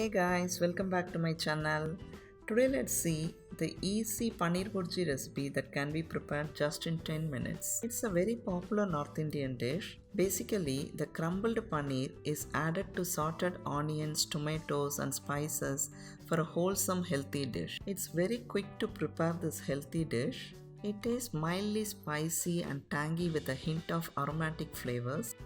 Hey guys, welcome back to my channel. Today let's see the easy Paneer Bhurji recipe that can be prepared just in 10 minutes. It's a very popular North Indian dish. Basically, the crumbled paneer is added to sauteed onions, tomatoes and spices for a wholesome healthy dish. It's very quick to prepare this healthy dish. It tastes mildly spicy and tangy with a hint of aromatic flavors.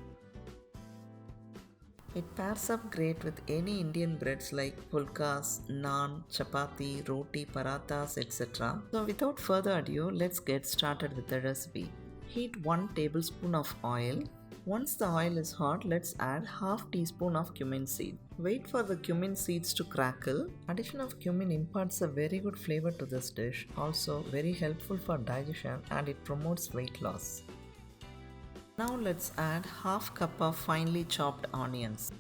It pairs up great with any Indian breads like phulkas, naan, chapathi, roti, parathas, etc. So without further ado, let's get started with the recipe. Heat 1 tablespoon of oil. Once the oil is hot, let's add half teaspoon of cumin seed. Wait for the cumin seeds to crackle. Addition of cumin imparts a very good flavor to this dish, also very helpful for digestion and it promotes weight loss. Now let's add half cup of finely chopped onions.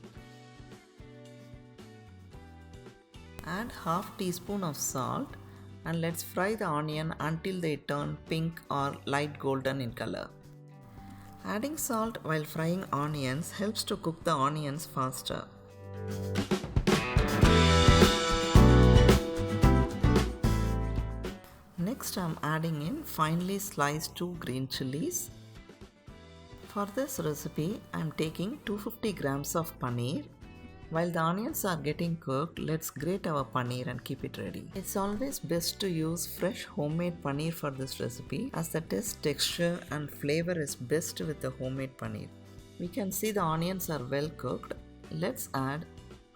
Add half teaspoon of salt and let's fry the onion until they turn pink or light golden in color. Adding salt while frying onions helps to cook the onions faster. Next I'm adding in finely sliced 2 green chilies. For this recipe, I am taking 250 grams of paneer. While the onions are getting cooked, let's grate our paneer and keep it ready. It's always best to use fresh homemade paneer for this recipe as the taste, texture and flavor is best with the homemade paneer. We can see the onions are well cooked. Let's add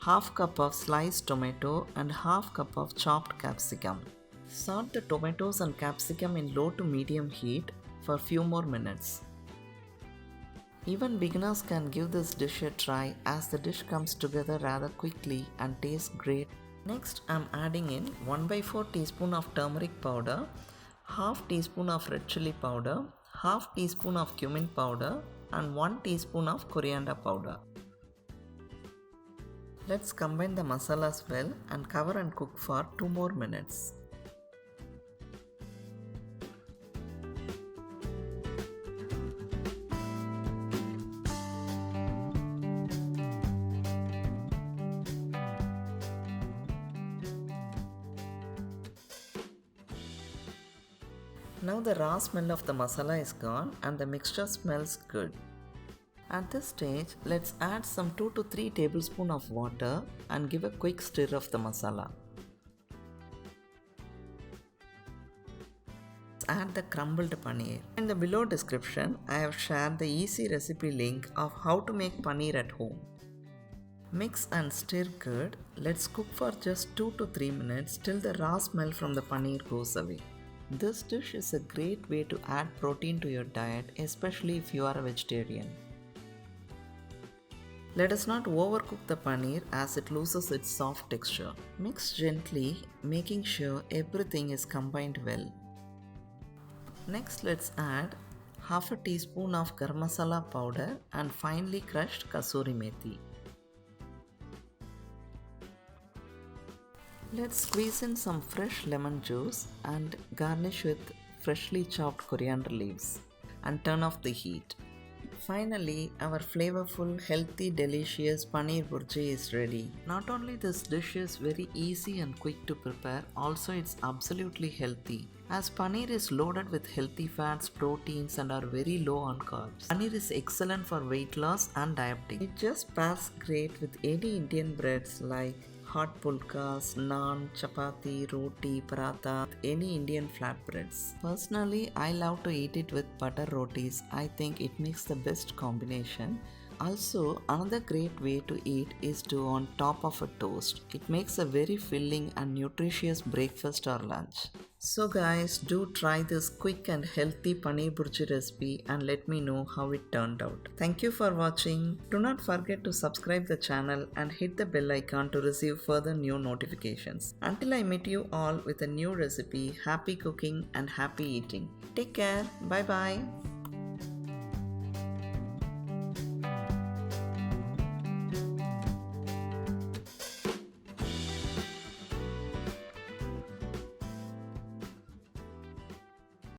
half cup of sliced tomato and half cup of chopped capsicum. Saute the tomatoes and capsicum in low to medium heat for few more minutes. Even beginners can give this dish a try as the dish comes together rather quickly and tastes great. Next I am adding in 1/4 teaspoon of turmeric powder, half teaspoon of red chili powder, half teaspoon of cumin powder and 1 teaspoon of coriander powder. Let's combine the masalas well and cover and cook for 2 more minutes. Now the raw smell of the masala is gone and the mixture smells good. At this stage, let's add some 2 to 3 tablespoons of water and give a quick stir of the masala. Let's add the crumbled paneer. In the below description, I have shared the easy recipe link of how to make paneer at home. Mix and stir good. Let's cook for just 2 to 3 minutes till the raw smell from the paneer goes away. This dish is a great way to add protein to your diet, especially if you are a vegetarian. Let us not overcook the paneer as it loses its soft texture. Mix gently, making sure everything is combined well. Next let's add half a teaspoon of garam masala powder and finely crushed kasuri methi. Let's squeeze in some fresh lemon juice and garnish with freshly chopped coriander leaves and turn off the heat. Finally, our flavorful, healthy, delicious Paneer Bhurji is ready. Not only this dish is very easy and quick to prepare, also it's absolutely healthy. As paneer is loaded with healthy fats, proteins and are very low on carbs. Paneer is excellent for weight loss and diabetes. It just pairs great with any Indian breads like hot pulkas, naan, chapathi, roti, paratha, any Indian flatbreads. Personally, I love to eat it with butter rotis. I think it makes the best combination. Also, another great way to eat is to on top of a toast. It makes a very filling and nutritious breakfast or lunch. So guys, do try this quick and healthy Paneer Bhurji recipe and let me know how it turned out. Thank you for watching. Do not forget to subscribe the channel and hit the bell icon to receive further new notifications. Until I meet you all with a new recipe, happy cooking and happy eating. Take care. Bye bye.